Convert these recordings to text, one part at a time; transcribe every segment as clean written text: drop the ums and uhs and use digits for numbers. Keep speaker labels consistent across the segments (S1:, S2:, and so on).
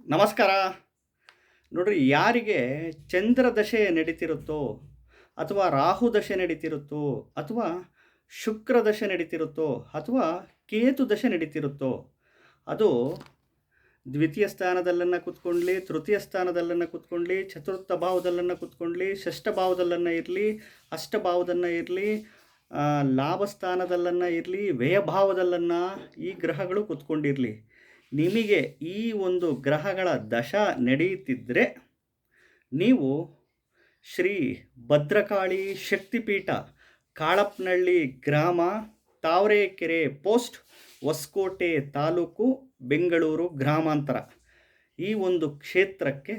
S1: ನಮಸ್ಕಾರ. ನೋಡ್ರಿ, ಯಾರಿಗೆ ಚಂದ್ರ ದಶೆ ನಡೀತಿರುತ್ತೋ ಅಥವಾ ರಾಹು ದಶೆ ನಡೀತಿರುತ್ತೋ ಅಥವಾ ಶುಕ್ರ ದಶೆ ನಡೀತಿರುತ್ತೋ ಅಥವಾ ಕೇತು ದಶೆ ನಡೀತಿರುತ್ತೋ, ಅದು ದ್ವಿತೀಯ ಸ್ಥಾನದಲ್ಲನ್ನು ಕೂತ್ಕೊಳ್ಳಿ, ತೃತೀಯ ಸ್ಥಾನದಲ್ಲನ್ನು ಕೂತ್ಕೊಳ್ಳಿ, ಚತುರ್ಥ ಭಾವದಲ್ಲನ್ನು ಕೂತ್ಕೊಳ್ಳಿ, ಷಷ್ಠ ಭಾವದಲ್ಲನ್ನು ಇರಲಿ, ಅಷ್ಟಭಾವದನ್ನು ಇರಲಿ, ಲಾಭ ಸ್ಥಾನದಲ್ಲನ್ನು ಇರಲಿ, ವ್ಯಯಭಾವದಲ್ಲನ್ನು ಈ ಗ್ರಹಗಳು ಕೂತ್ಕೊಂಡಿರಲಿ, ನಿಮಗೆ ಈ ಒಂದು ಗ್ರಹಗಳ ದಶ ನಡೆಯುತ್ತಿದ್ದರೆ ನೀವು ಶ್ರೀ ಭದ್ರಕಾಳಿ ಶಕ್ತಿಪೀಠ, ಕಾಳಪ್ಪನಹಳ್ಳಿ ಗ್ರಾಮ, ತಾವರೆಕೆರೆ ಪೋಸ್ಟ್, ಹೊಸಕೋಟೆ ತಾಲೂಕು, ಬೆಂಗಳೂರು ಗ್ರಾಮಾಂತರ, ಈ ಒಂದು ಕ್ಷೇತ್ರಕ್ಕೆ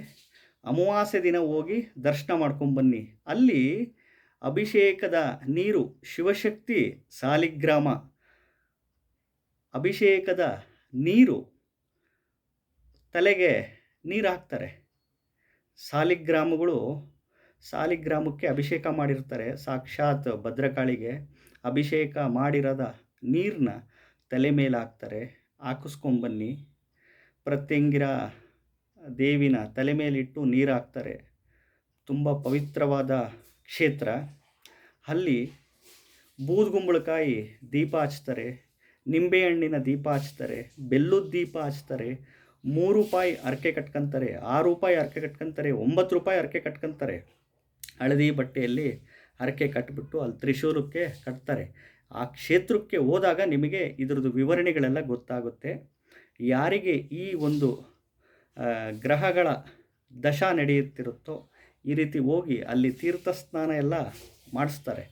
S1: ಅಮಾವಾಸ್ಯೆ ದಿನ ಹೋಗಿ ದರ್ಶನ ಮಾಡ್ಕೊಂಬನ್ನಿ. ಅಲ್ಲಿ ಅಭಿಷೇಕದ ನೀರು, ಶಿವಶಕ್ತಿ ಸಾಲಿಗ್ರಾಮ ಅಭಿಷೇಕದ ನೀರು, ತಲೆಗೆ ನೀರು ಹಾಕ್ತಾರೆ. ಸಾಲಿಗ್ರಾಮಕ್ಕೆ ಅಭಿಷೇಕ ಮಾಡಿರ್ತಾರೆ. ಸಾಕ್ಷಾತ್ ಭದ್ರಕಾಳಿಗೆ ಅಭಿಷೇಕ ಮಾಡಿರದ ನೀರನ್ನ ತಲೆ ಮೇಲೆ ಹಾಕ್ತಾರೆ. ಹಾಕಿಸ್ಕೊಂಬನ್ನಿ. ಪ್ರತ್ಯಂಗಿರ ದೇವಿನ ತಲೆ ಮೇಲಿಟ್ಟು ನೀರು ಹಾಕ್ತಾರೆ. ತುಂಬ ಪವಿತ್ರವಾದ ಕ್ಷೇತ್ರ. ಅಲ್ಲಿ ಬೂದುಗುಂಬಳಕಾಯಿ ದೀಪ ಹಚ್ತಾರೆ, ನಿಂಬೆಹಣ್ಣಿನ ದೀಪ ಹಚ್ತಾರೆ, ಬೆಲ್ಲದ ದೀಪ ಹಚ್ತಾರೆ. 3 ರೂಪಾಯಿ ಹರಕೆ ಕಟ್ಕೊತಾರೆ, 6 ರೂಪಾಯಿ ಹರಕೆ ಕಟ್ಕೊತಾರೆ, 9 ರೂಪಾಯಿ ಹರಕೆ ಕಟ್ಕೊತಾರೆ. ಹಳದಿ ಬಟ್ಟೆಯಲ್ಲಿ ಹರಕೆ ಕಟ್ಟಿಬಿಟ್ಟು ಅಲ್ಲಿ ತ್ರಿಶೂಲಕ್ಕೆ ಕಟ್ತಾರೆ. ಆ ಕ್ಷೇತ್ರಕ್ಕೆ ಹೋದಾಗ ನಿಮಗೆ ಇದ್ರದ್ದು ವಿವರಣೆಗಳೆಲ್ಲ ಗೊತ್ತಾಗುತ್ತೆ. ಯಾರಿಗೆ ಈ ಒಂದು ಗ್ರಹಗಳ ದಶ ನಡೆಯುತ್ತಿರುತ್ತೋ ಈ ರೀತಿ ಹೋಗಿ ಅಲ್ಲಿ ತೀರ್ಥ ಸ್ನಾನ ಎಲ್ಲ ಮಾಡಿಸ್ತಾರೆ.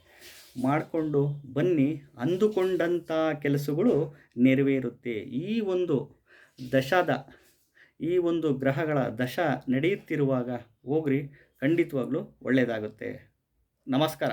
S1: ಮಾಡಿಕೊಂಡು ಬನ್ನಿ, ಅಂದುಕೊಂಡಂಥ ಕೆಲಸಗಳು ನೆರವೇರುತ್ತೆ. ಈ ಒಂದು ಗ್ರಹಗಳ ದಶ ನಡೆಯುತ್ತಿರುವಾಗ ಹೋಗ್ರಿ, ಖಂಡಿತವಾಗ್ಲೂ ಒಳ್ಳೆಯದಾಗುತ್ತೆ. ನಮಸ್ಕಾರ.